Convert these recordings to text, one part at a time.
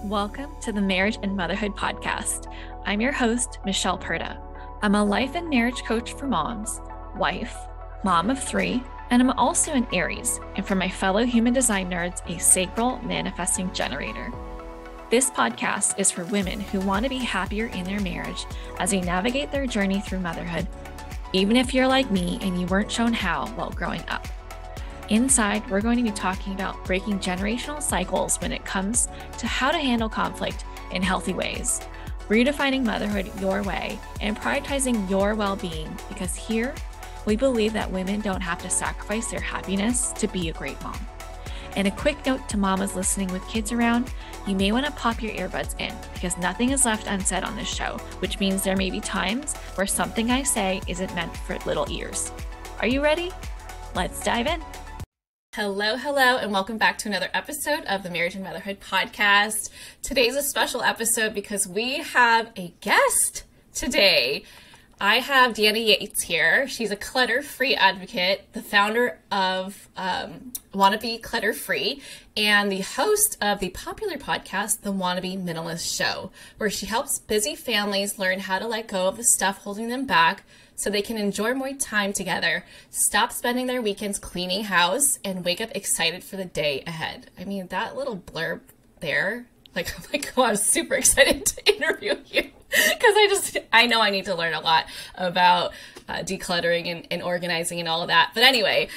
Welcome to the Marriage and Motherhood Podcast. I'm your host, Michelle Perda. I'm a life and marriage coach for moms, wife, mom of 3, and I'm also an Aries, and for my fellow human design nerds, a sacral manifesting generator. This podcast is for women who want to be happier in their marriage as they navigate their journey through motherhood, even if you're like me and you weren't shown how while growing up. Inside, we're going to be talking about breaking generational cycles when it comes to how to handle conflict in healthy ways, redefining motherhood your way, and prioritizing your well-being, because here, we believe that women don't have to sacrifice their happiness to be a great mom. And a quick note to mamas listening with kids around, you may want to pop your earbuds in because nothing is left unsaid on this show, which means there may be times where something I say isn't meant for little ears. Are you ready? Let's dive in. Hello, and welcome back to another episode of the Marriage and Motherhood Podcast. Today's a special episode because we have a guest today. I have Deanna Yates here. She's a clutter-free advocate, the founder of Wannabe Clutter-free, and the host of the popular podcast, the Wannabe Minimalist Show, where she helps busy families learn how to let go of the stuff holding them back so they can enjoy more time together, stop spending their weekends cleaning house, and wake up excited for the day ahead. I mean, that little blurb there, I'm like, oh, I'm super excited to interview you because I know I need to learn a lot about decluttering and organizing and all of that. But anyway,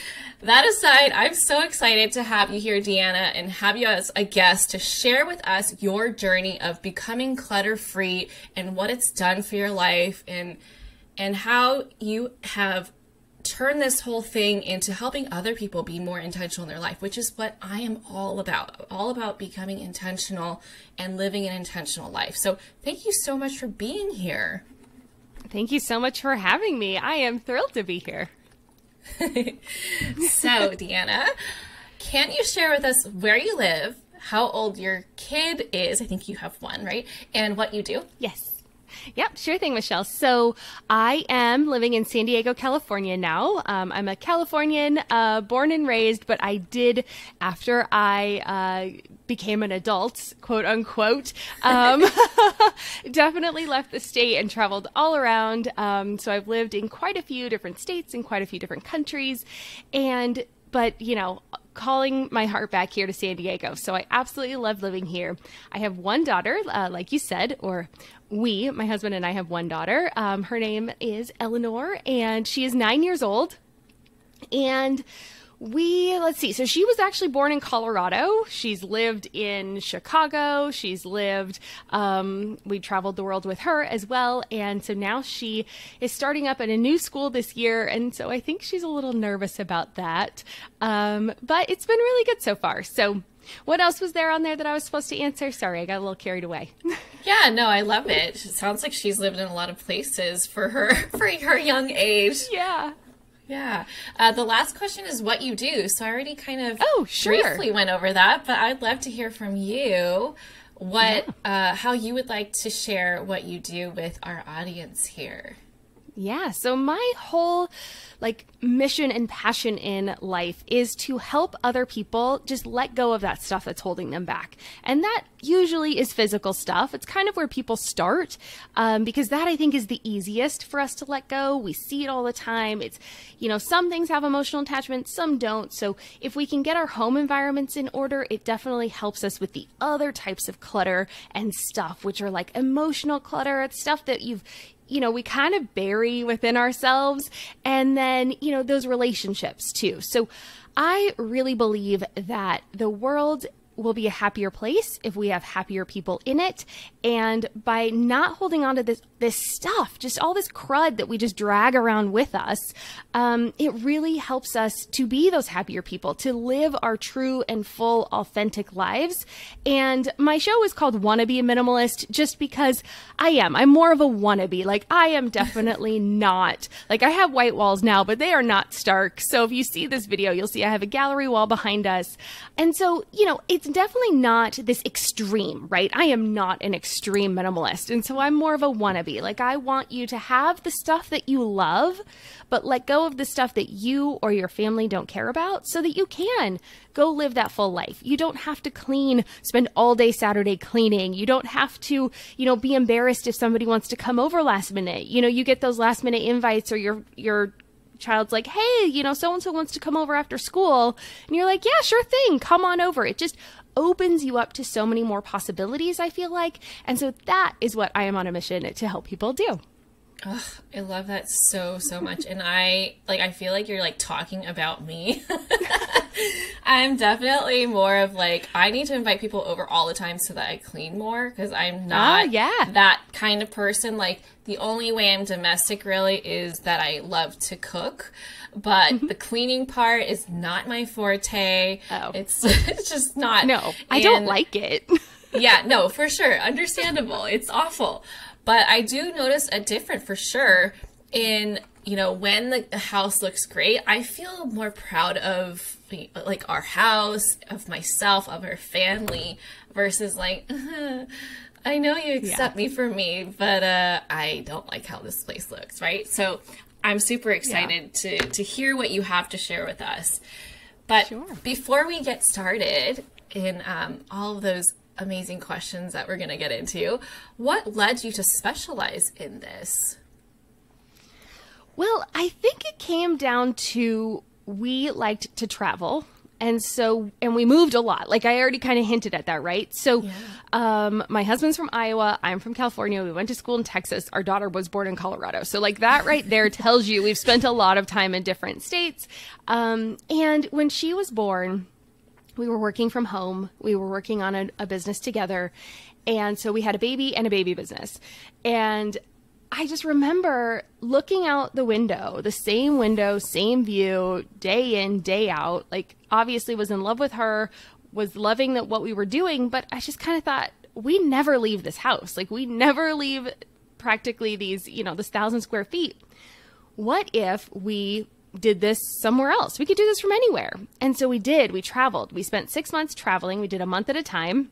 that aside, I'm so excited to have you here, Deanna, and have you as a guest to share with us your journey of becoming clutter-free and what it's done for your life and how you have turned this whole thing into helping other people be more intentional in their life, which is what I am all about becoming intentional and living an intentional life. So thank you so much for being here. Thank you so much for having me. I am thrilled to be here. So, Deanna, can you share with us where you live, how old your kid is? I think you have one, right? And what you do? Yes. Yep, sure thing, Michelle. So I am living in San Diego, California now. I'm a Californian, born and raised, but I did, after I became an adult, quote unquote, definitely left the state and traveled all around. So I've lived in quite a few different states and quite a few different countries. But calling my heart back here to San Diego. So I absolutely love living here. I have one daughter, like you said, or my husband and I have one daughter. Her name is Eleanor, and she is 9 years old. And so she was actually born in Colorado. She's lived in Chicago. We traveled the world with her as well. And so now she is starting up at a new school this year. And so I think she's a little nervous about that. But it's been really good so far. So what else was there on there that I was supposed to answer? Sorry, I got a little carried away. Yeah, no, I love it. It sounds like she's lived in a lot of places for her young age. Yeah. Yeah. The last question is what you do. So I already kind of sure. briefly went over that, but I'd love to hear from you how you would like to share what you do with our audience here. Yeah. So my whole mission and passion in life is to help other people just let go of that stuff that's holding them back. And that usually is physical stuff. It's kind of where people start, because that I think is the easiest for us to let go. We see it all the time. It's, some things have emotional attachment, some don't. So if we can get our home environments in order, it definitely helps us with the other types of clutter and stuff, which are like emotional clutter. It's stuff that we kind of bury within ourselves, and then, those relationships too. So I really believe that the world will be a happier place if we have happier people in it. And by not holding on to this stuff, just all this crud that we just drag around with us, it really helps us to be those happier people, to live our true and full authentic lives. And my show is called Wannabe Minimalist just because I'm more of a wannabe. I am definitely not, I have white walls now, but they are not stark. So if you see this video, you'll see I have a gallery wall behind us. And so, it's definitely not this extreme, right? I am not an extreme minimalist. And so I'm more of a wannabe. Like, I want you to have the stuff that you love, but let go of the stuff that you or your family don't care about so that you can go live that full life. You don't have to clean, spend all day Saturday cleaning. You don't have to, be embarrassed if somebody wants to come over last minute. You get those last minute invites, or your child's like, hey, so-and-so wants to come over after school. And you're like, yeah, sure thing. Come on over. It just opens you up to so many more possibilities, I feel like. And so that is what I am on a mission to help people do. Ugh, I love that so much. And I feel like you're like talking about me. I'm definitely more of like, I need to invite people over all the time so that I clean more, because I'm not that kind of person. Like, the only way I'm domestic really is that I love to cook, but the cleaning part is not my forte. Oh. It's just not. No, I don't like it. Yeah, no, for sure. Understandable. It's awful. But I do notice a difference for sure in, when the house looks great. I feel more proud of like our house, of myself, of our family, versus like, I know you accept me for me, but I don't like how this place looks, right? So I'm super excited to hear what you have to share with us. But before we get started in all of those amazing questions that we're going to get into, what led you to specialize in this? Well, I think it came down to, we liked to travel. And we moved a lot. Like, I already kind of hinted at that, right? So my husband's from Iowa. I'm from California. We went to school in Texas. Our daughter was born in Colorado. So like, that right there tells you we've spent a lot of time in different states. And when she was born, we were working from home. We were working on a business together. And so we had a baby and a baby business. And I just remember looking out the window, same view, day in, day out. Like, obviously was in love with her, was loving what we were doing, but I just kind of thought, we never leave this house. Like, we never leave practically these, this 1,000 square feet. What if we did this somewhere else? We could do this from anywhere. And so we did. We traveled. We spent 6 months traveling. We did a month at a time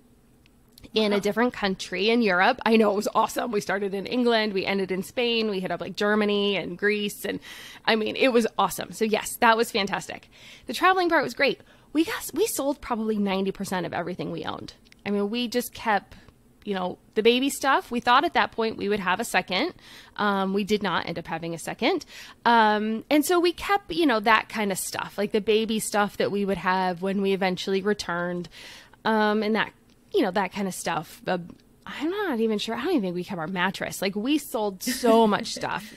in a different country in Europe. I know, it was awesome. We started in England. We ended in Spain. We hit up like Germany and Greece. And I mean, it was awesome. So yes, that was fantastic. The traveling part was great. We sold probably 90% of everything we owned. I mean, we just kept, the baby stuff. We thought at that point we would have a second. We did not end up having a second. And so we kept, that kind of stuff, like the baby stuff that we would have when we eventually returned. And that, that kind of stuff. I'm not even sure. I don't even think we kept our mattress. Like, we sold so much stuff.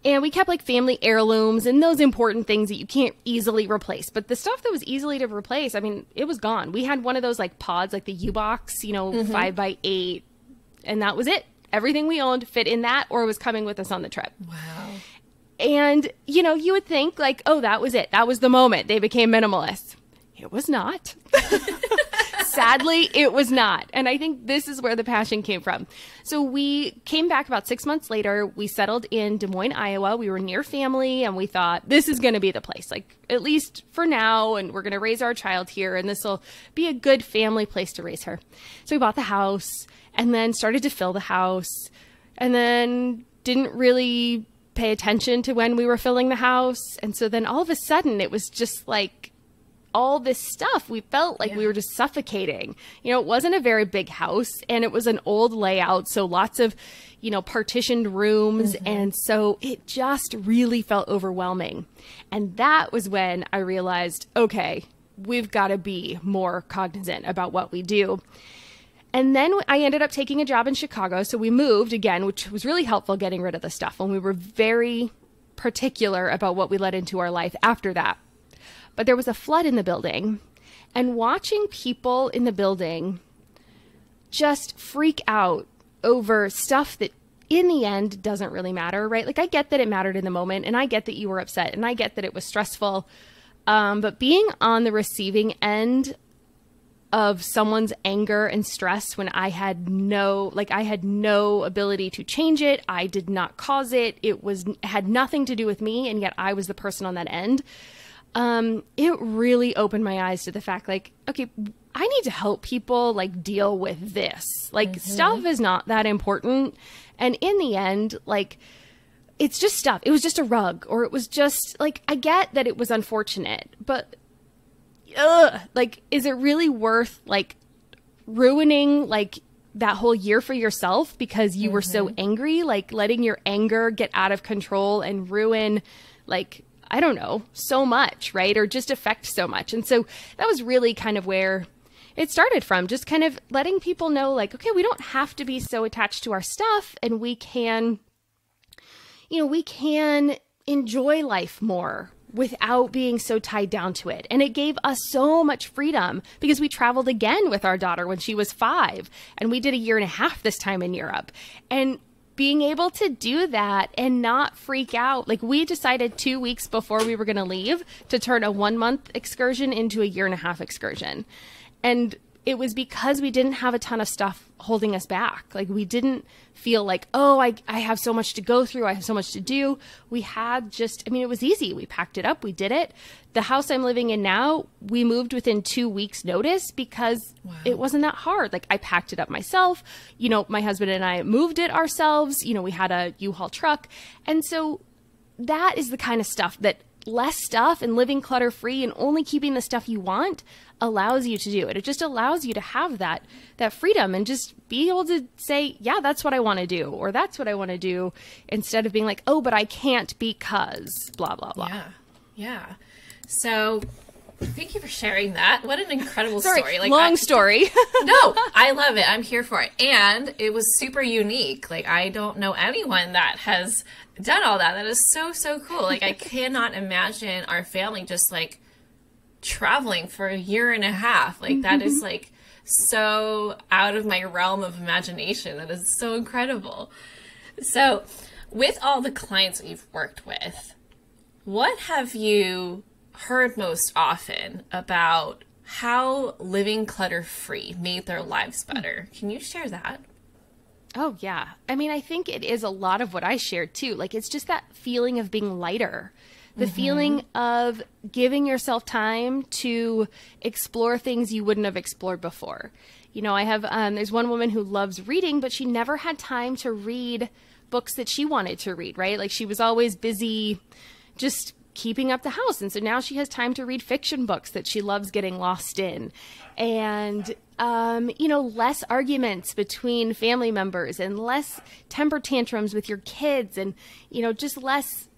And we kept like family heirlooms and those important things that you can't easily replace. But the stuff that was easily to replace, I mean, it was gone. We had one of those like pods, like the U-Box, 5x8. And that was it. Everything we owned fit in that, or was coming with us on the trip. Wow. And, you would think like, oh, that was it. That was the moment they became minimalists. It was not. Sadly, it was not. And I think this is where the passion came from. So we came back about 6 months later. We settled in Des Moines, Iowa. We were near family, and we thought, this is going to be the place, like, at least for now. And we're going to raise our child here, and this will be a good family place to raise her. So we bought the house and then started to fill the house, and then didn't really pay attention to when we were filling the house. And so then all of a sudden it was just like, all this stuff, we felt like we were just suffocating. It wasn't a very big house, and it was an old layout. So lots of, partitioned rooms. And so it just really felt overwhelming. And that was when I realized, okay, we've got to be more cognizant about what we do. And then I ended up taking a job in Chicago. So we moved again, which was really helpful getting rid of the stuff. And we were very particular about what we let into our life after that. But there was a flood in the building, and watching people in the building just freak out over stuff that in the end doesn't really matter, right? Like, I get that it mattered in the moment, and I get that you were upset, and I get that it was stressful. But being on the receiving end of someone's anger and stress when I had no ability to change it. I did not cause it. It had nothing to do with me. And yet I was the person on that end. It really opened my eyes to the fact, like, okay, I need to help people like deal with this. Like stuff is not that important. And in the end, like it's just stuff. It was just a rug, or it was just like, I get that it was unfortunate, but like, is it really worth like ruining like that whole year for yourself because you were so angry, like letting your anger get out of control and ruin like, I don't know, so much, right? Or just affect so much. And so that was really kind of where it started from, just kind of letting people know like, okay, we don't have to be so attached to our stuff, and we can, you know, we can enjoy life more without being so tied down to it. And it gave us so much freedom because we traveled again with our daughter when she was 5, and we did a year and a half this time in Europe. And being able to do that and not freak out. Like, we decided 2 weeks before we were going to leave to turn a 1-month excursion into a year and a half excursion. And it was because we didn't have a ton of stuff holding us back. Like, we didn't feel like, oh, I have so much to go through. I have so much to do. We had just, I mean, it was easy. We packed it up. We did it. The house I'm living in now, we moved within 2 weeks notice because it wasn't that hard. Like, I packed it up myself. You know, my husband and I moved it ourselves. You know, we had a U-Haul truck. And so that is the kind of stuff that less stuff and living clutter free and only keeping the stuff you want allows you to do it. It just allows you to have that freedom and just be able to say, yeah, that's what I want to do, or that's what I want to do, instead of being like, oh, but I can't because blah, blah, blah. Yeah. Yeah. So thank you for sharing that. What an incredible story. Like, long story. No, I love it. I'm here for it. And it was super unique. Like, I don't know anyone that has done all that. That is so, so cool. Like, I cannot imagine our family just like traveling for a year and a half. Like, that is like so out of my realm of imagination. That is so incredible. So with all the clients that you've worked with, what have you heard most often about how living clutter-free made their lives better? Can you share that? Oh, yeah. I mean, I think it is a lot of what I shared too. Like, it's just that feeling of being lighter, the feeling of giving yourself time to explore things you wouldn't have explored before. You know, I have, there's one woman who loves reading, but she never had time to read books that she wanted to read, right? Like, she was always busy just keeping up the house. And so now she has time to read fiction books that she loves getting lost in. And, you know, less arguments between family members and less temper tantrums with your kids and, you know, just less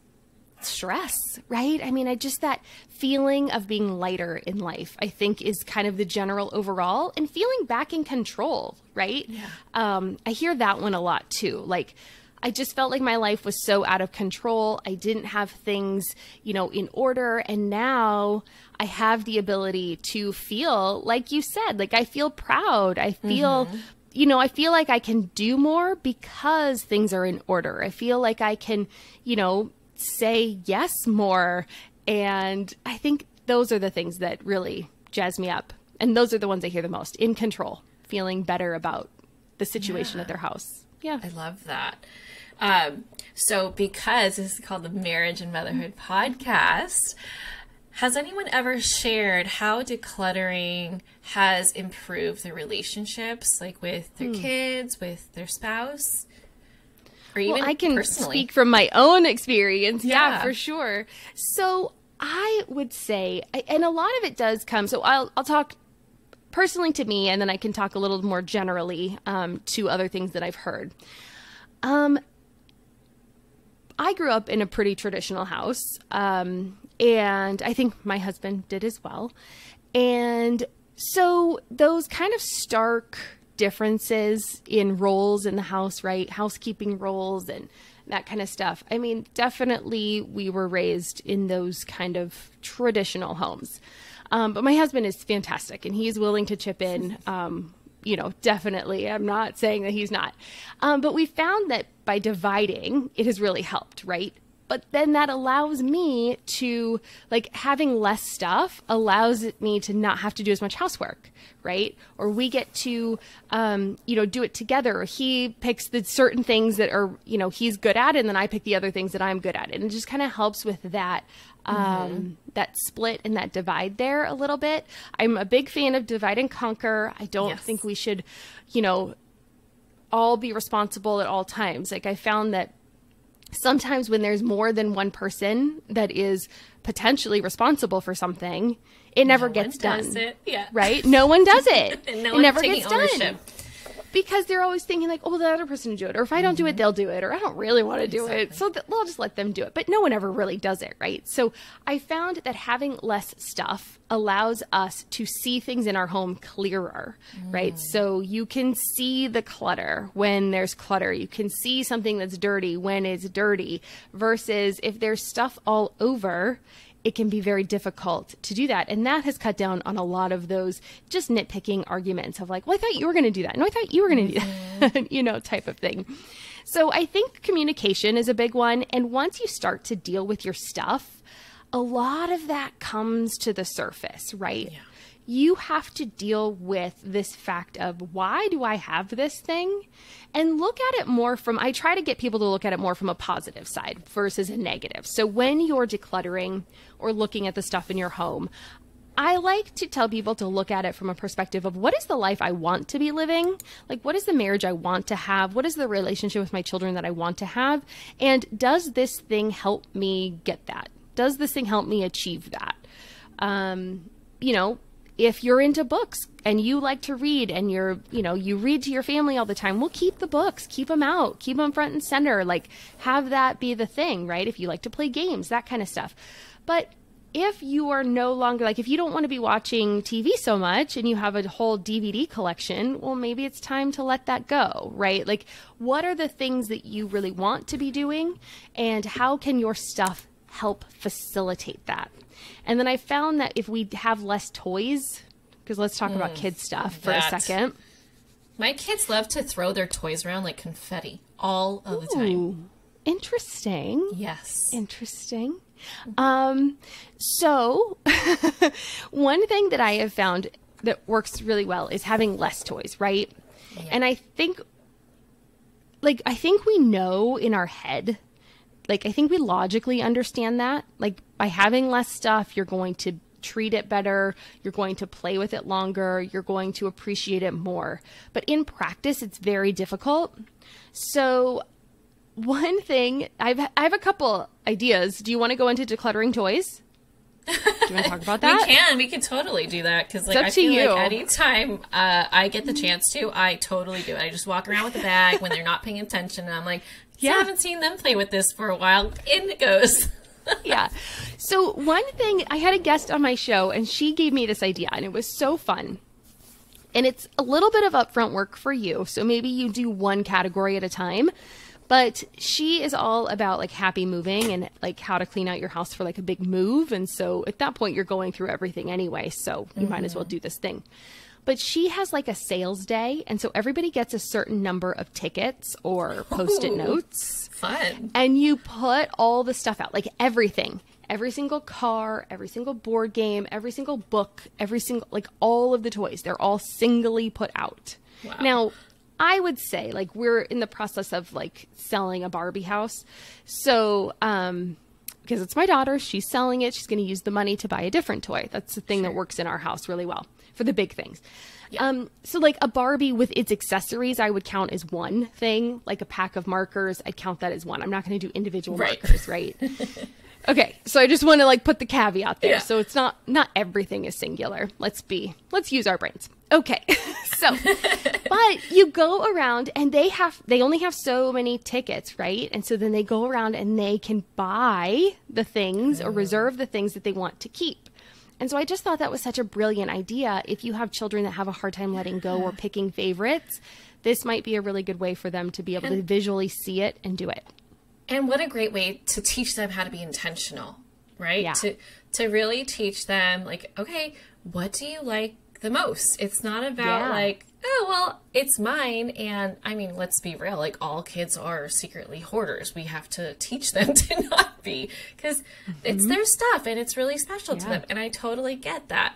stress, right? I mean, that feeling of being lighter in life, I think, is kind of the general overall, and feeling back in control, right? Yeah. I hear that one a lot too. Like, I just felt like my life was so out of control. I didn't have things, you know, in order. And now I have the ability to feel, like you said, like I feel proud. I feel, you know, I feel like I can do more because things are in order. I feel like I can, you know, say yes more. And I think those are the things that really jazz me up. And those are the ones I hear the most: in control, feeling better about the situation at their house. Yeah. I love that. So because this is called the Marriage and Motherhood Podcast, has anyone ever shared how decluttering has improved their relationships, like with their kids, with their spouse? Or even I can personally? Speak from my own experience. Yeah, for sure. So I would say, and a lot of it does come, so I'll talk personally to me, and then I can talk a little more generally to other things that I've heard. I grew up in a pretty traditional house, and I think my husband did as well. And so those kind of stark differences in roles in the house, right? Housekeeping roles and that kind of stuff. I mean, definitely we were raised in those kind of traditional homes. But my husband is fantastic, and he's willing to chip in, you know, definitely. I'm not saying that he's not. But we found that by dividing, it has really helped, right? But then that allows me to, like, having less stuff allows me to not have to do as much housework, right? Or we get to, you know, do it together. Or he picks the certain things that are, you know, he's good at, and then I pick the other things that I'm good at. And it just kind of helps with that that split and that divide there a little bit. I'm a big fan of divide and conquer. I don't think we should, all be responsible at all times. Like I found that sometimes when there's more than one person that is potentially responsible for something, it never gets done. Right? No one does it. And no it one's never taking gets ownership. done. Because they're always thinking like, oh, the other person will do it. Or if I don't do it, they'll do it. Or I don't really want to do it. So we'll just let them do it. But no one ever really does it, right? So I found that having less stuff allows us to see things in our home clearer, right? So you can see the clutter when there's clutter. You can see something that's dirty when it's dirty. Versus if there's stuff all over, it can be very difficult to do that. And that has cut down on a lot of those just nitpicking arguments of like, well, I thought you were going to do that. No, I thought you were going to do that, type of thing. So I think communication is a big one. And once you start to deal with your stuff, a lot of that comes to the surface, right? Yeah. You have to deal with this fact of why do I have this thing? And look at it more from, I try to get people to look at it more from a positive side versus a negative. So when you're decluttering or looking at the stuff in your home, I like to tell people to look at it from a perspective of what is the life I want to be living? Like, what is the marriage I want to have? What is the relationship with my children that I want to have? And does this thing help me get that? Does this thing help me achieve that? If you're into books and you like to read and you read to your family all the time, well, keep the books, keep them out, keep them front and center, like have that be the thing, right? If you like to play games, that kind of stuff. But if you are no longer, like if you don't want to be watching TV so much and you have a whole DVD collection, well, maybe it's time to let that go, right? Like what are the things that you really want to be doing and how can your stuff help facilitate that? And then I found that if we have less toys, because let's talk about kid stuff for a second. My kids love to throw their toys around like confetti all of the time. Interesting. Yes. Interesting. So one thing that I have found that works really well is having less toys, right? Yeah. And I think we know in our head, like, I think we logically understand that, like, by having less stuff, you're going to treat it better, you're going to play with it longer, you're going to appreciate it more. But in practice, it's very difficult. So one thing, I have a couple ideas. Do you want to go into decluttering toys? Do you want to talk about that? We can totally do that. Because like, I feel like anytime I get the chance to, I totally do it. I just walk around with a bag when they're not paying attention. And I'm like, I haven't seen them play with this for a while. In it goes. Yeah. So one thing, I had a guest on my show and she gave me this idea and it was so fun. And it's a little bit of upfront work for you. So maybe you do one category at a time. But she is all about like happy moving and like how to clean out your house for like a big move. And so at that point, you're going through everything anyway. So you might as well do this thing. But she has like a sales day. And so everybody gets a certain number of tickets or Post-it notes. Fun. And you put all the stuff out, like everything. Every single car, every single board game, every single book, every single, like all of the toys. They're all singly put out. Wow. Now, I would say like we're in the process of like selling a Barbie house. So, because it's my daughter, she's selling it. She's going to use the money to buy a different toy. That's the thing that works in our house really well for the big things. Yeah. So like a Barbie with its accessories, I would count as one thing, like a pack of markers. I'd count that as one. I'm not going to do individual markers, right? Okay. So I just want to like put the caveat there. Yeah. So it's not everything is singular. Let's use our brains. Okay. So, but you go around and they only have so many tickets, right? And so then they go around and they can buy the things or reserve the things that they want to keep. And so I just thought that was such a brilliant idea. If you have children that have a hard time letting go or picking favorites, this might be a really good way for them to be able to visually see it and do it. And what a great way to teach them how to be intentional, right? Yeah. To really teach them like, okay, what do you like the most? It's not about like, oh, well, it's mine. And I mean, let's be real. Like all kids are secretly hoarders. We have to teach them to not be because it's their stuff and it's really special to them. And I totally get that.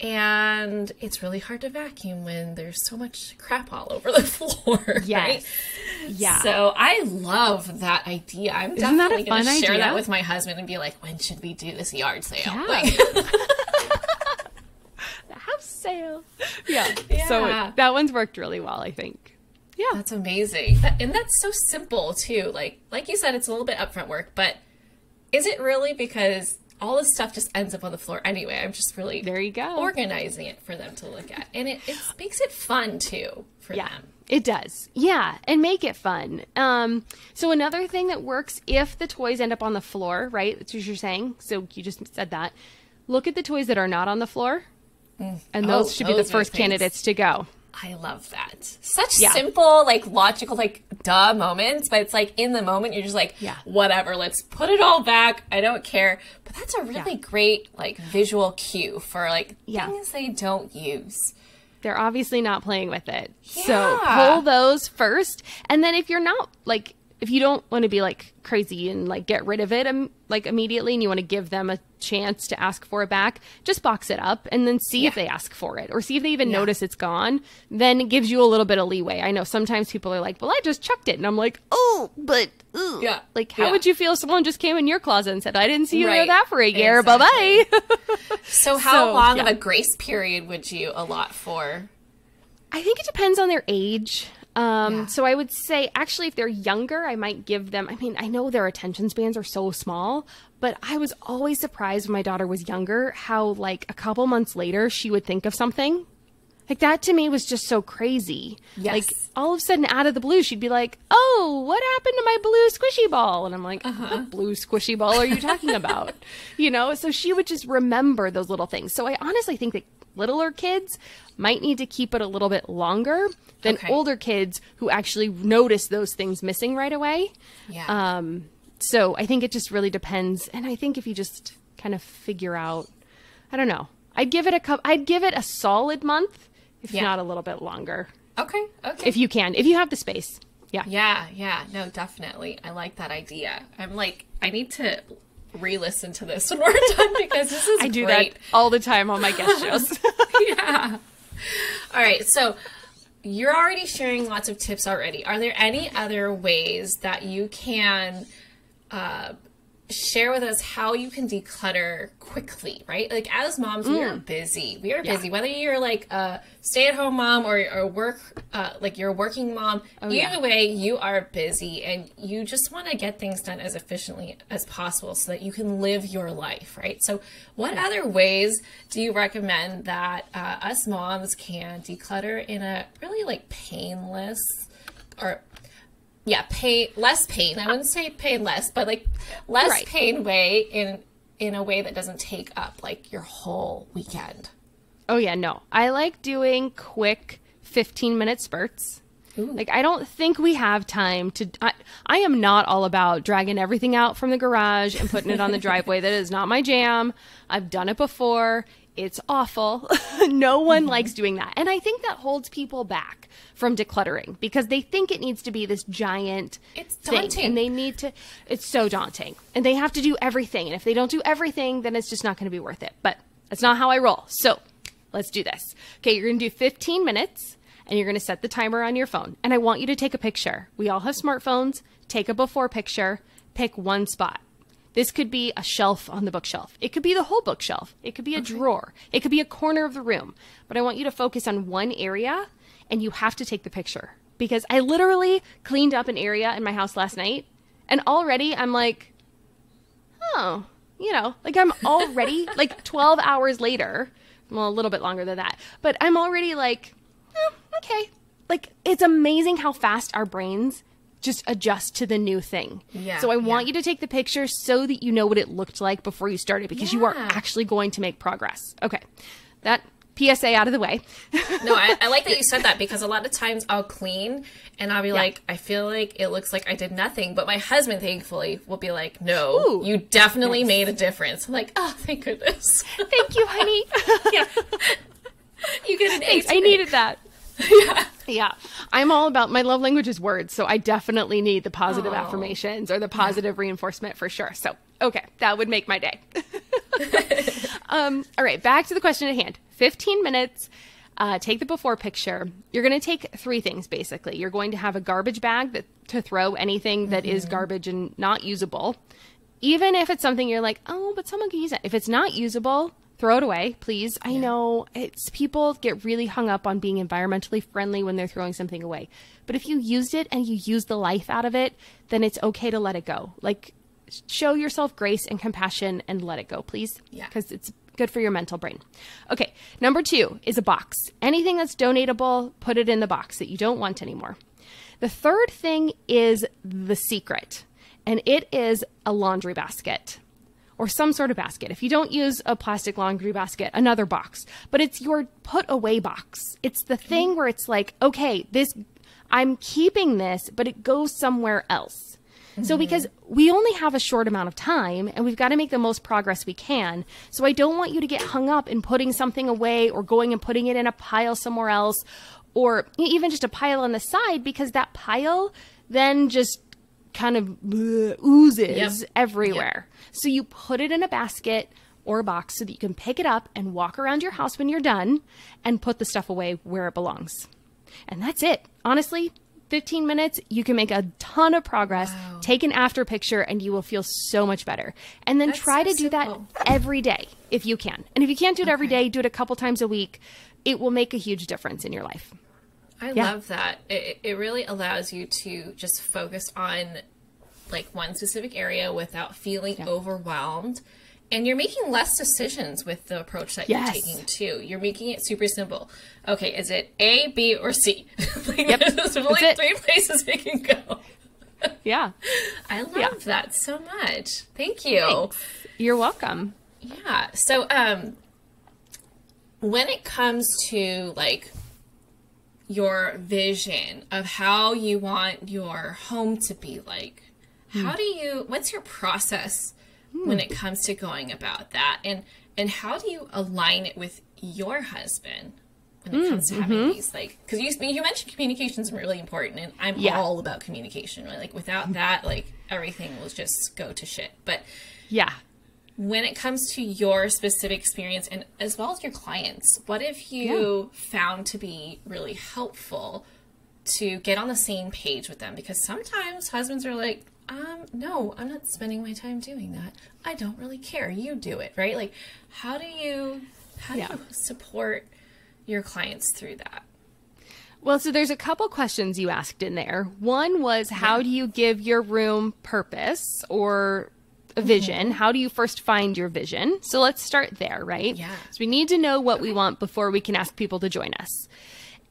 And it's really hard to vacuum when there's so much crap all over the floor. Yes. Right? Yeah. So I love that idea. I'm Isn't that definitely a going to fun share idea? that with my husband and be like, when should we do this yard sale? Yeah. Like, The house sale. Yeah. Yeah. So that one's worked really well, I think. Yeah. that's amazing. And that's so simple too. Like you said, it's a little bit upfront work, but is it really? Because all this stuff just ends up on the floor anyway. I'm just really There you go. organizing it for them to look at. And it makes it fun too for them. It does. Yeah. And make it fun. So another thing that works if the toys end up on the floor, right? That's what you're saying. So you just said that. Look at the toys that are not on the floor. And those should be the those are first things. candidates to go. I love that. Such Yeah. simple, like logical, like duh moments, but it's like in the moment you're just like, Yeah. whatever, let's put it all back. I don't care. But that's a really great like visual cue for like things they don't use. They're obviously not playing with it. Yeah. So pull those first. And then if you're not like, if you don't want to be like crazy and like get rid of it like immediately and you want to give them a chance to ask for it back, just box it up and then see if they ask for it or see if they even notice it's gone. Then it gives you a little bit of leeway. I know sometimes people are like, well, I just chucked it. And I'm like, oh, but like how would you feel if someone just came in your closet and said, I didn't see you wear that for a year. Exactly. Bye-bye. So how long of a grace period would you allot for? I think it depends on their age. So I would say, actually, if they're younger, I might give them, I mean, I know their attention spans are so small, but I was always surprised when my daughter was younger, how like a couple months later, she would think of something. Like that to me was just so crazy. Yes. Like all of a sudden out of the blue, she'd be like, oh, what happened to my blue squishy ball? And I'm like, what blue squishy ball are you talking about? So she would just remember those little things. So I honestly think that littler kids might need to keep it a little bit longer than older kids who actually notice those things missing right away. Yeah. So I think it just really depends. And I think if you just kind of figure out, I don't know, I'd give it a solid month, if not a little bit longer. Okay. If you can, if you have the space. Yeah. Yeah. No, definitely. I like that idea. I'm like, I need to re-listen to this when we're done because this is I do great. that all the time on my guest shows. Yeah. All right. So you're already sharing lots of tips already. Are there any other ways that you can share with us how you can declutter quickly, right? Like as moms, we are busy. We are busy. Whether you're like a stay-at-home mom or work, like you're a working mom, either way, you are busy and you just want to get things done as efficiently as possible so that you can live your life, right? So what other ways do you recommend that us moms can declutter in a really like painless or less pain. I wouldn't say painless, but like less pain way in a way that doesn't take up like your whole weekend. Oh yeah, no. I like doing quick 15-minute spurts. Ooh. Like I don't think we have time to I am not all about dragging everything out from the garage and putting it on the driveway. That is not my jam. I've done it before. It's awful. No one likes doing that. And I think that holds people back from decluttering because they think it needs to be this giant daunting. thing. And they need to, it's so daunting. And they have to do everything. And if they don't do everything, then it's just not going to be worth it. But that's not how I roll. So let's do this. Okay, you're going to do 15 minutes and you're going to set the timer on your phone. And I want you to take a picture. We all have smartphones. Take a before picture. Pick one spot. This could be a shelf on the bookshelf. It could be the whole bookshelf. It could be a drawer. It could be a corner of the room. But I want you to focus on one area and you have to take the picture. Because I literally cleaned up an area in my house last night and already I'm like, oh, like I'm already like 12 hours later, well, a little bit longer than that, but I'm already like, okay. Like it's amazing how fast our brains just adjust to the new thing. Yeah, so I want you to take the picture so that you know what it looked like before you started because you are actually going to make progress. Okay. That PSA out of the way. No, I like that you said that because a lot of times I'll clean and I'll be like, I feel like it looks like I did nothing. But my husband, thankfully, will be like, no, you definitely made a difference. I'm like, oh, thank goodness. Thank you, honey. Yeah. You get an Thanks. A. I needed that. Yeah. I'm all about my love language is words. So I definitely need the positive affirmations or the positive reinforcement for sure. So, okay. That would make my day. All right. Back to the question at hand. 15 minutes. Take the before picture. You're going to take three things, basically. You're going to have a garbage bag to throw anything that is garbage and not usable. Even if it's something you're like, oh, but someone can use it. If it's not usable, throw it away, please. I know people get really hung up on being environmentally friendly when they're throwing something away. But if you used it and you used the life out of it, then it's okay to let it go. Like, show yourself grace and compassion and let it go, please. Yeah. Because it's good for your mental brain. Okay. Number 2 is a box. Anything that's donatable, put it in the box that you don't want anymore. The third thing is the secret, and it is a laundry basket or some sort of basket. If you don't use a plastic laundry basket, another box, but it's your put away box. It's the thing where it's like, okay, I'm keeping this, but it goes somewhere else. So because we only have a short amount of time and we've got to make the most progress we can. So I don't want you to get hung up in putting something away or going and putting it in a pile somewhere else, or even just a pile on the side, because that pile then just kind of oozes everywhere. So you put it in a basket or a box so that you can pick it up and walk around your house when you're done and put the stuff away where it belongs. And that's it. Honestly, 15 minutes, you can make a ton of progress. Wow. Take an after picture and you will feel so much better. And then try to do that every day if you can. And if you can't do it every day, do it a couple times a week. It will make a huge difference in your life. I love that. It really allows you to just focus on like one specific area without feeling overwhelmed. And you're making less decisions with the approach that you're taking too. You're making it super simple. Okay, is it A, B, or C? There's only 3 places we can go. I love that so much. Thank you. Thanks. You're welcome. Yeah. So when it comes to like your vision of how you want your home to be like, what's your process when it comes to going about that? And how do you align it with your husband when it comes to having these, like, because you mentioned communication is really important, and I'm all about communication, right? Like, without that, like, everything will just go to shit. But when it comes to your specific experience, and as well as your clients, what have you found to be really helpful to get on the same page with them? Because sometimes husbands are like, no, I'm not spending my time doing that. I don't really care. You do it, right? Like, how do you support your clients through that? Well, so there's a couple questions you asked in there. One was, how do you give your room purpose or a vision? How do you first find your vision? So let's start there, right? Yeah. So we need to know what we want before we can ask people to join us.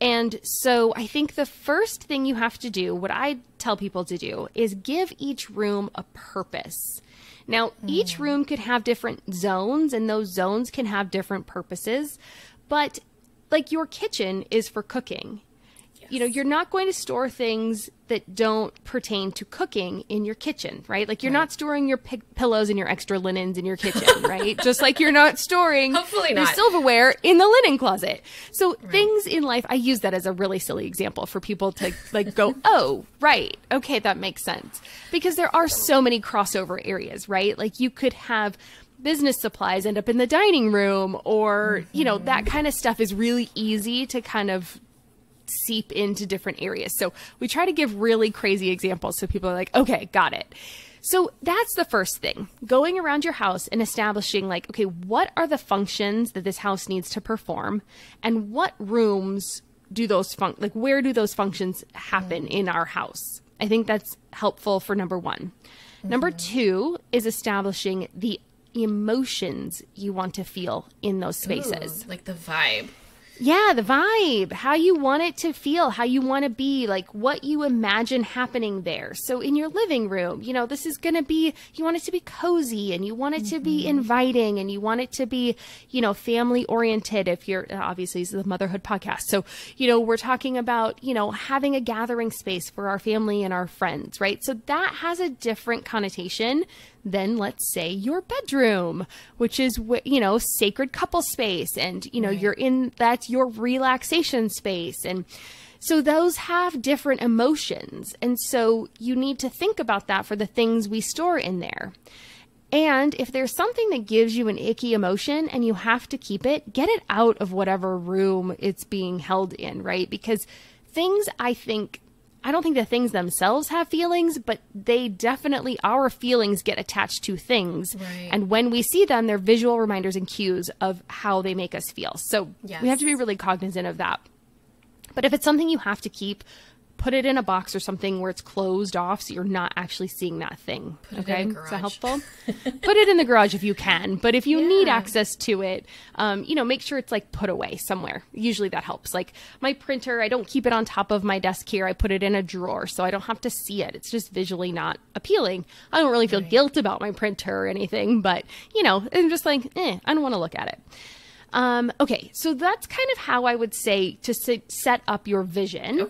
And so I think the first thing you have to do, what I tell people to do, is give each room a purpose. Now, each room could have different zones, and those zones can have different purposes. But like your kitchen is for cooking. You know, you're not going to store things that don't pertain to cooking in your kitchen, right? Like you're not storing your pillows and your extra linens in your kitchen, right? Just like you're not storing your silverware in the linen closet. So things in life, I use that as a really silly example for people to like go, oh, right. Okay, that makes sense. Because there are so many crossover areas, right? Like you could have business supplies end up in the dining room, or, you know, that kind of stuff is really easy to kind of seep into different areas. So we try to give really crazy examples so people are like, okay, got it. So that's the first thing, going around your house and establishing like, okay, what are the functions that this house needs to perform, and what rooms do those where do those functions happen in our house? I think that's helpful for number one. Number two is establishing the emotions you want to feel in those spaces. Ooh, like the vibe. Yeah, the vibe, how you want it to feel, how you want to be, like what you imagine happening there. So in your living room, you know, this is going to be, you want it to be cozy, and you want it to be inviting, and you want it to be, you know, family oriented. If you're, obviously this is the Motherhood Podcast. So, you know, we're talking about, you know, having a gathering space for our family and our friends, right? So that has a different connotation than, let's say, your bedroom, which is, you know, sacred couple space, and, you know, you're in, that's your relaxation space. And so those have different emotions. And so you need to think about that for the things we store in there. And if there's something that gives you an icky emotion and you have to keep it, get it out of whatever room it's being held in, right? Because things, I don't think the things themselves have feelings, but they definitely, our feelings get attached to things. Right. And when we see them, they're visual reminders and cues of how they make us feel. So Yes. we have to be really cognizant of that. But if it's something you have to keep, put it in a box or something where it's closed off so you're not actually seeing that thing. Okay? Is that helpful? Put it in the garage if you can. But if you need access to it, make sure it's like put away somewhere. Usually that helps. Like my printer, I don't keep it on top of my desk here. I put it in a drawer so I don't have to see it. It's just visually not appealing. I don't really feel guilt about my printer or anything, but I'm just like, I don't want to look at it. Okay, so that's kind of how I would say to set up your vision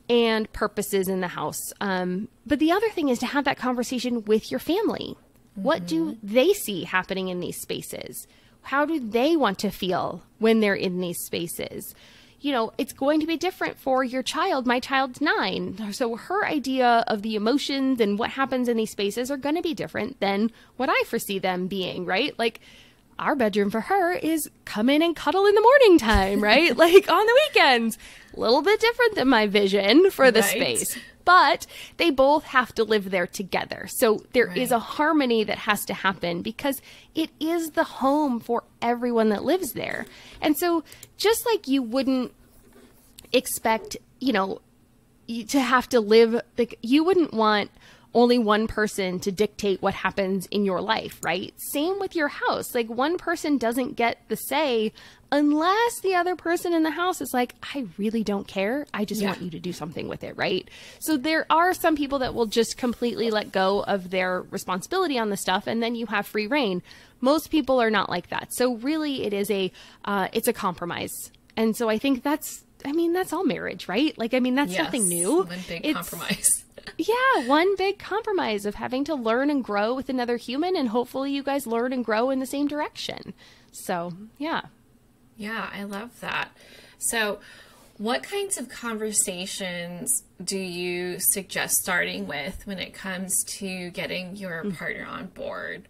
and purposes in the house. But the other thing is to have that conversation with your family. Mm-hmm. What do they see happening in these spaces? How do they want to feel when they're in these spaces? It's going to be different for your child. My child's 9. So her idea of the emotions and what happens in these spaces are going to be different than what I foresee them being, right? Like, our bedroom for her is come in and cuddle in the morning time, right? Like on the weekends. A little bit different than my vision for the space. But they both have to live there together. So there is a harmony that has to happen because it is the home for everyone that lives there. And so just like you wouldn't expect, to have to live, like you wouldn't want only one person to dictate what happens in your life, right? Same with your house. Like one person doesn't get the say unless the other person in the house is like, I really don't care. I just want you to do something with it, right? So there are some people that will just completely let go of their responsibility on the stuff and then you have free reign. Most people are not like that. So really it is it's a compromise. And so I think that's all marriage, right? Like, that's nothing new. One big compromise. Yeah, one big compromise of having to learn and grow with another human, and hopefully you guys learn and grow in the same direction. So, yeah. Yeah, I love that. So, what kinds of conversations do you suggest starting with when it comes to getting your partner on board?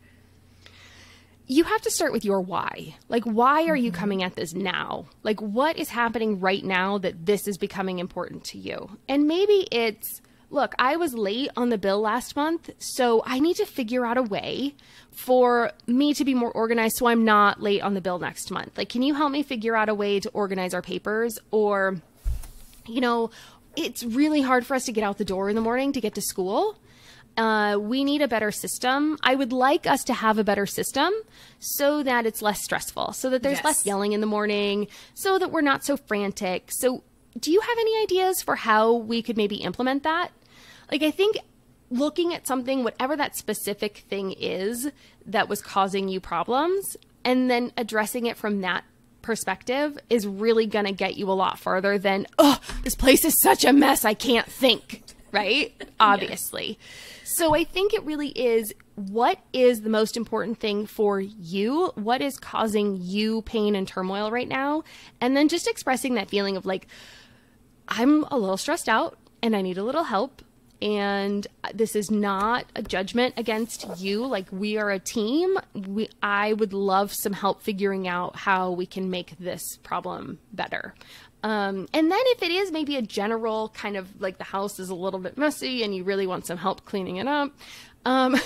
You have to start with your why. Like, why are you coming at this now? Like, what is happening right now that this is becoming important to you? And maybe it's, look, I was late on the bill last month, so I need to figure out a way for me to be more organized so I'm not late on the bill next month. Like, can you help me figure out a way to organize our papers? Or, it's really hard for us to get out the door in the morning to get to school. We need a better system. I would like us to have a better system so that it's less stressful, so that there's less yelling in the morning, so that we're not so frantic. So do you have any ideas for how we could maybe implement that? Like, I think looking at something, whatever that specific thing is that was causing you problems, and then addressing it from that perspective is really going to get you a lot farther than, oh, this place is such a mess, I can't think, right? Obviously. So I think it really is, what is the most important thing for you? What is causing you pain and turmoil right now? And then just expressing that feeling of like, I'm a little stressed out and I need a little help. And this is not a judgment against you. Like, we are a team. I would love some help figuring out how we can make this problem better. And then if it is maybe a general kind of like the house is a little bit messy and you really want some help cleaning it up, a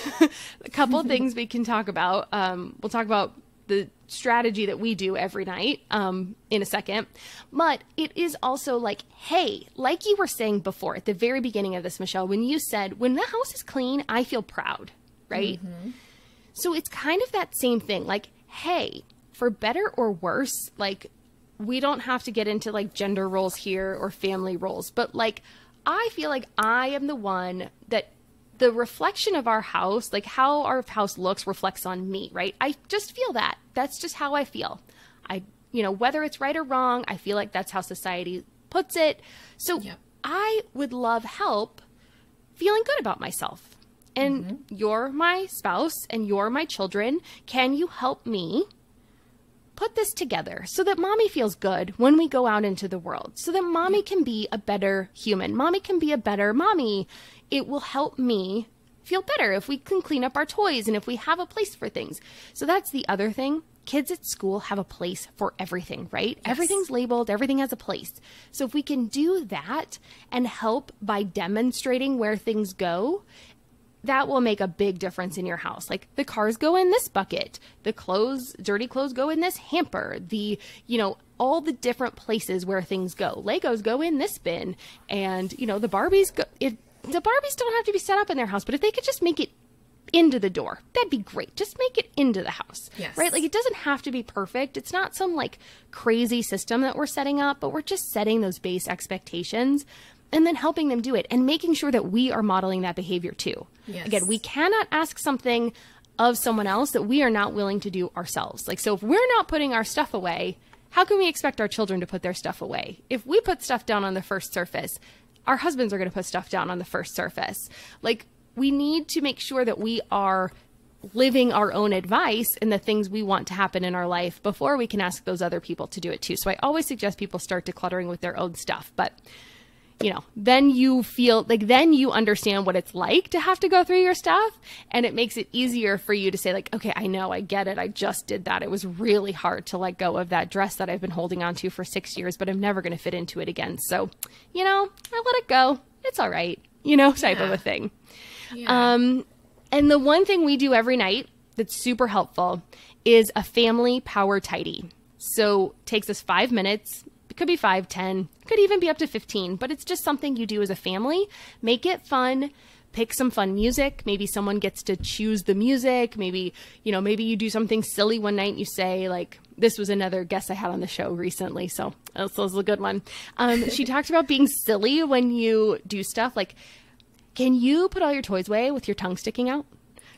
couple things we can talk about. We'll talk about the strategy that we do every night in a second. But it is also like, hey, like you were saying before at the very beginning of this, Michelle, when you said, when the house is clean, I feel proud, right? Mm-hmm. So it's kind of that same thing. Like, hey, for better or worse, like, we don't have to get into like gender roles here or family roles, but like, I feel like I am the one that the reflection of our house, like how our house looks, reflects on me, right? I just feel that. That's just how I feel. Whether it's right or wrong, I feel like that's how society puts it. So I would love help feeling good about myself. And you're my spouse and you're my children. Can you help me put this together so that mommy feels good when we go out into the world, so that mommy can be a better human. Mommy can be a better mommy. It will help me feel better if we can clean up our toys and if we have a place for things. So that's the other thing. Kids at school have a place for everything, right? Yes. Everything's labeled, everything has a place. So if we can do that and help by demonstrating where things go, that will make a big difference in your house. Like the cars go in this bucket, the clothes, dirty clothes go in this hamper, all the different places where things go. Legos go in this bin, and the Barbies go. The Barbies don't have to be set up in their house, but if they could just make it into the door, that'd be great. Just make it into the house, yes. Right? Like it doesn't have to be perfect. It's not some like crazy system that we're setting up, but we're just setting those base expectations and then helping them do it and making sure that we are modeling that behavior too. Yes. Again, we cannot ask something of someone else that we are not willing to do ourselves. Like, so if we're not putting our stuff away, how can we expect our children to put their stuff away? If we put stuff down on the first surface, our husbands are going to put stuff down on the first surface. Like, we need to make sure that we are living our own advice and the things we want to happen in our life before we can ask those other people to do it too. So I always suggest people start decluttering with their own stuff. But then you feel like, then you understand what it's like to have to go through your stuff. And it makes it easier for you to say like, okay, I know, I get it. I just did that. It was really hard to let go of that dress that I've been holding on to for 6 years, but I'm never going to fit into it again. So, I let it go. It's all right, type of a thing. Yeah. And the one thing we do every night that's super helpful is a family power tidy. So it takes us 5 minutes. It could be 5, 10, could even be up to 15, but it's just something you do as a family. Make it fun. Pick some fun music. Maybe someone gets to choose the music. Maybe you do something silly one night and you say like, this was another guest I had on the show recently. So this was a good one. She talked about being silly when you do stuff like, can you put all your toys away with your tongue sticking out?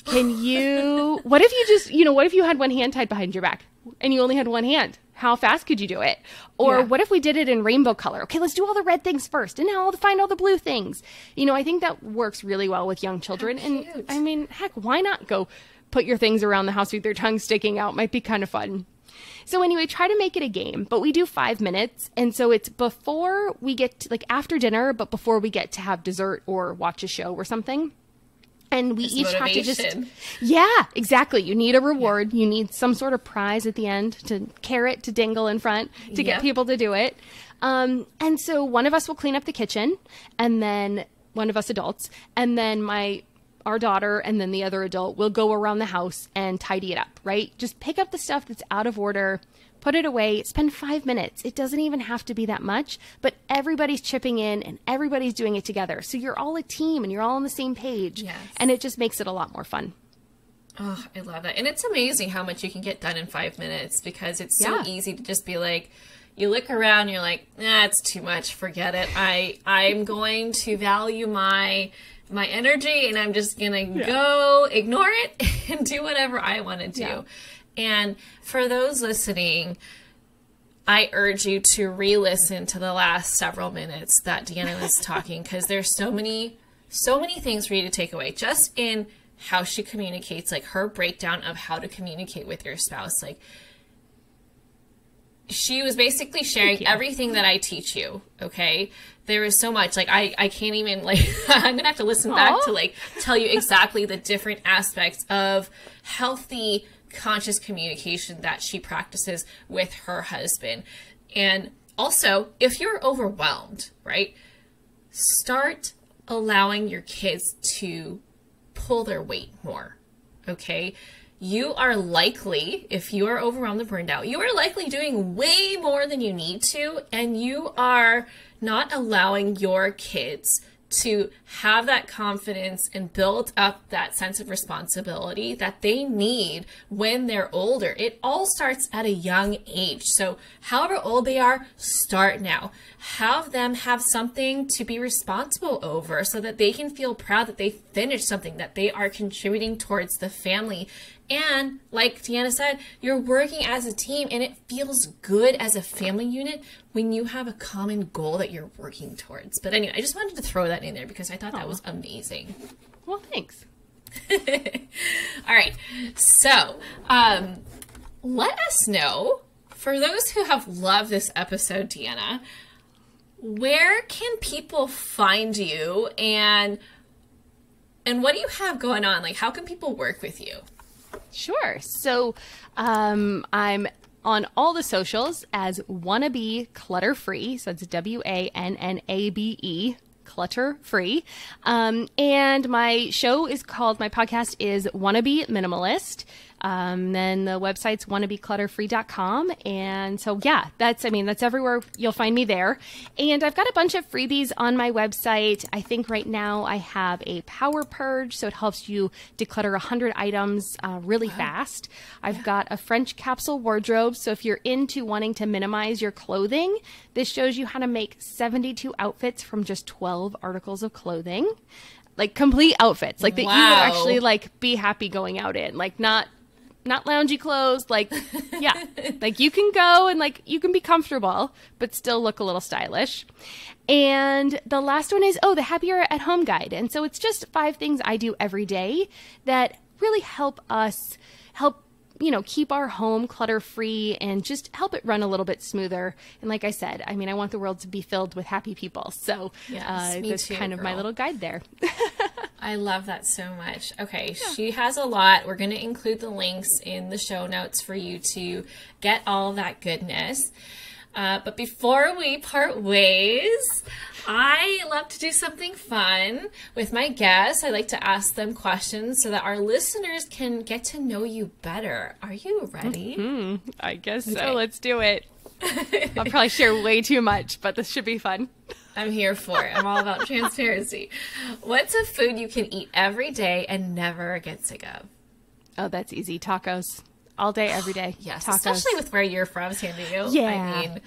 Can you, what if you just, what if you had one hand tied behind your back and you only had one hand? How fast could you do it? Or what if we did it in rainbow color? Okay, let's do all the red things first and now I'll find all the blue things. I think that works really well with young children. And I mean, heck, why not go put your things around the house with your tongue sticking out? Might be kind of fun. So anyway, try to make it a game, but we do 5 minutes. And so it's before we get to, like after dinner, but before we get to have dessert or watch a show or something. And we each have to just, exactly. You need a reward. Yeah. You need some sort of prize at the end, to carrot to dangle in front to get people to do it. And so one of us will clean up the kitchen, and then one of us adults, and then our daughter and then the other adult will go around the house and tidy it up, right? Just pick up the stuff that's out of order, put it away, spend 5 minutes. It doesn't even have to be that much, but everybody's chipping in and everybody's doing it together. So you're all a team and you're all on the same page. Yes. And it just makes it a lot more fun. Oh, I love that. And it's amazing how much you can get done in 5 minutes, because it's so easy to just be like, you look around, you're like, it's too much, forget it. I'm going to value my energy, and I'm just going to go ignore it and do whatever I want to do. Yeah. And for those listening, I urge you to re-listen to the last several minutes that Deanna was talking, because there's so many things for you to take away just in how she communicates, like her breakdown of how to communicate with your spouse. Like, she was basically sharing everything that I teach you. Okay. There was so much, like, I can't even, like, I'm gonna have to listen back to like tell you exactly the different aspects of healthy, conscious communication that she practices with her husband. And also, if you're overwhelmed, right, start allowing your kids to pull their weight more. Okay. You are likely, if you are overwhelmed and burned out, you are likely doing way more than you need to, and you are not allowing your kids to have that confidence and build up that sense of responsibility that they need when they're older. It all starts at a young age. So however old they are, start now. Have them have something to be responsible over so that they can feel proud that they finished something, that they are contributing towards the family. And like Deanna said, you're working as a team, and it feels good as a family unit when you have a common goal that you're working towards. But anyway, I just wanted to throw that in there because I thought that was amazing. Well, thanks. All right. So let us know, for those who have loved this episode, Deanna, where can people find you, and And what do you have going on? Like, how can people work with you? Sure. So I'm on all the socials as Wannabe Clutter-free. So it's WANNABE. Clutter-free. And my podcast is Wannabe Minimalist. Then the website's wannabeclutterfree.com. And so, yeah, that's everywhere. You'll find me there. And I've got a bunch of freebies on my website. I think right now I have a power purge, so it helps you declutter 100 items really fast. I've got a French capsule wardrobe. So if you're into wanting to minimize your clothing, this shows you how to make 72 outfits from just 12 articles of clothing. Like complete outfits, like that you would actually like be happy going out in, like not loungy clothes, like, yeah, like you can go and like, you can be comfortable, but still look a little stylish. And the last one is, the Happier at Home Guide. And so it's just 5 things I do every day that really help keep our home clutter free and just help it run a little bit smoother. And like I said, I want the world to be filled with happy people. So that's kind of my little guide there. I love that so much. Okay, yeah. She has a lot. We're going to include the links in the show notes for you to get all of that goodness. But before we part ways, I love to do something fun with my guests. I like to ask them questions so that our listeners can get to know you better. Are you ready? Mm-hmm. I guess so. Let's do it. I'll probably share way too much, but this should be fun. I'm here for it. I'm all about transparency. What's a food you can eat every day and never get sick of? Oh, that's easy. Tacos. All day, every day. Yes, tacos. Especially with where you're from, San Diego. Yeah.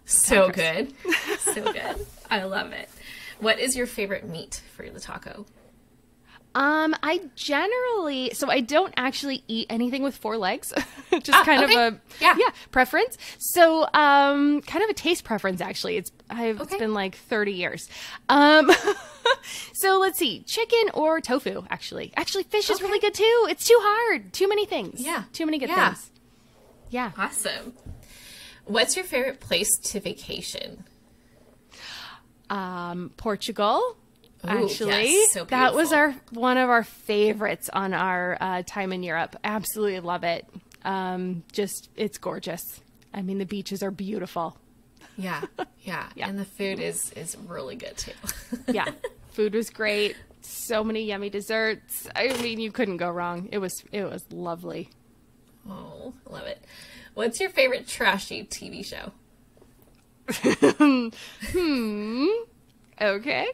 So tacos. Good. So good. I love it. What is your favorite meat for the taco? I don't actually eat anything with 4 legs. Just kind of a preference. So, kind of a taste preference actually. It's been like 30 years. So let's see, chicken or tofu actually. Actually, fish is really good too. It's too hard. Too many things. Yeah. Too many good things. Yeah. Awesome. What's your favorite place to vacation? Portugal. Ooh, actually, yes, so that was one of our favorites on our time in Europe. Absolutely love it. It's gorgeous. The beaches are beautiful. Yeah. And the food is really good too. Yeah, food was great. So many yummy desserts. You couldn't go wrong. It was lovely. Oh, love it. What's your favorite trashy TV show? Okay.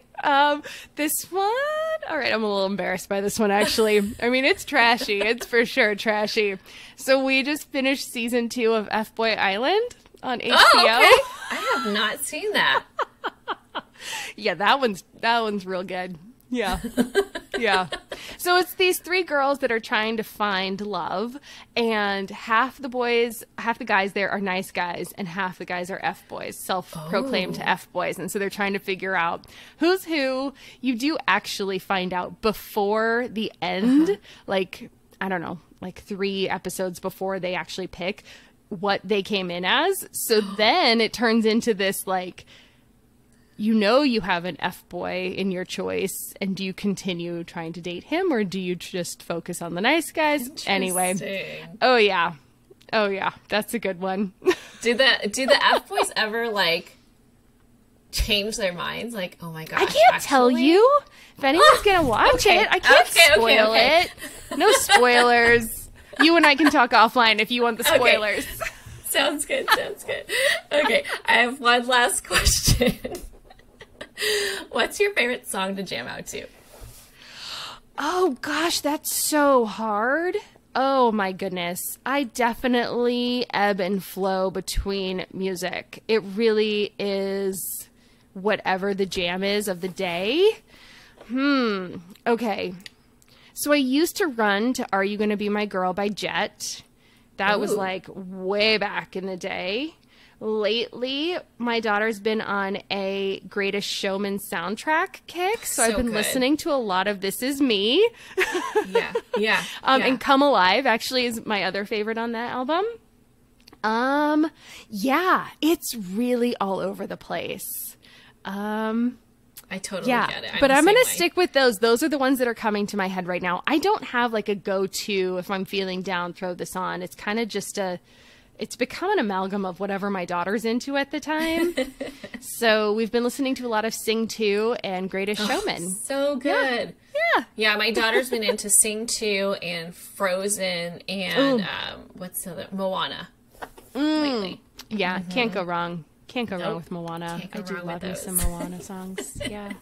This one, all right, I'm a little embarrassed by this one, actually. It's trashy. It's for sure trashy. So we just finished season 2 of F-Boy Island on HBO. Oh, okay. I have not seen that. Yeah, that one's real good. Yeah. Yeah. So it's these 3 girls that are trying to find love, and half the guys there are nice guys, and half the guys are F-boys, self-proclaimed F-boys. And so they're trying to figure out who's who. You do actually find out before the end, like, I don't know, like 3 episodes before they actually pick what they came in as. So then it turns into this, like, you have an F-boy in your choice, and do you continue trying to date him, or do you just focus on the nice guys? Anyway. Oh yeah. That's a good one. Do the F-boys ever, like, change their minds? Like, oh my gosh, I can't tell you if anyone's going to watch it. I can't spoil it. No spoilers. You and I can talk offline if you want the spoilers. Okay. Sounds good. Okay, I have one last question. What's your favorite song to jam out to? Oh gosh, that's so hard. Oh my goodness. I definitely ebb and flow between music. It really is whatever the jam is of the day. Okay. So I used to run to Are You Gonna Be My Girl by Jet. That was like way back in the day. Lately, my daughter's been on a Greatest Showman soundtrack kick, so I've been listening to a lot of This Is Me. Yeah. And Come Alive actually is my other favorite on that album. Yeah, it's really all over the place. I totally get it. But I'm going to stick with those. Those are the ones that are coming to my head right now. I don't have like a go-to if I'm feeling down, throw this on. It's kind of just it's become an amalgam of whatever my daughter's into at the time. So we've been listening to a lot of Sing 2 and Greatest Showman. So good. Yeah, my daughter's been into Sing 2 and Frozen and what's the other? Moana lately. Yeah, can't go wrong. Can't go wrong with Moana. I do love me some Moana songs. Yeah.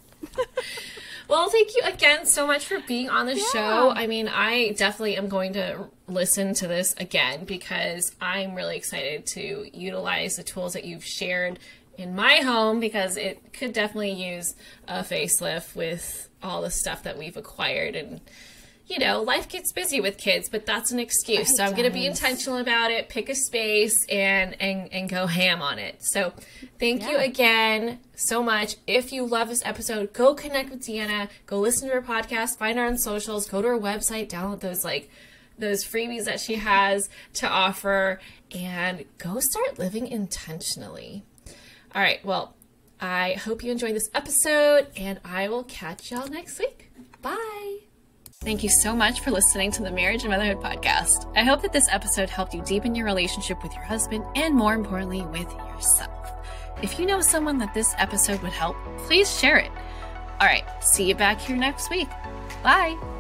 Well, thank you again so much for being on the show. I mean, I definitely am going to listen to this again because I'm really excited to utilize the tools that you've shared in my home because it could definitely use a facelift with all the stuff that we've acquired. And, you know, life gets busy with kids, but that's an excuse. So I'm going to be intentional about it, pick a space and go ham on it. So thank you again so much. If you love this episode, go connect with Deanna, go listen to her podcast, find her on socials, go to her website, download those freebies that she has to offer, and go start living intentionally. All right. Well, I hope you enjoyed this episode, and I will catch y'all next week. Bye. Thank you so much for listening to the Marriage and Motherhood Podcast. I hope that this episode helped you deepen your relationship with your husband and, more importantly, with yourself. If you know someone that this episode would help, please share it. All right. See you back here next week. Bye.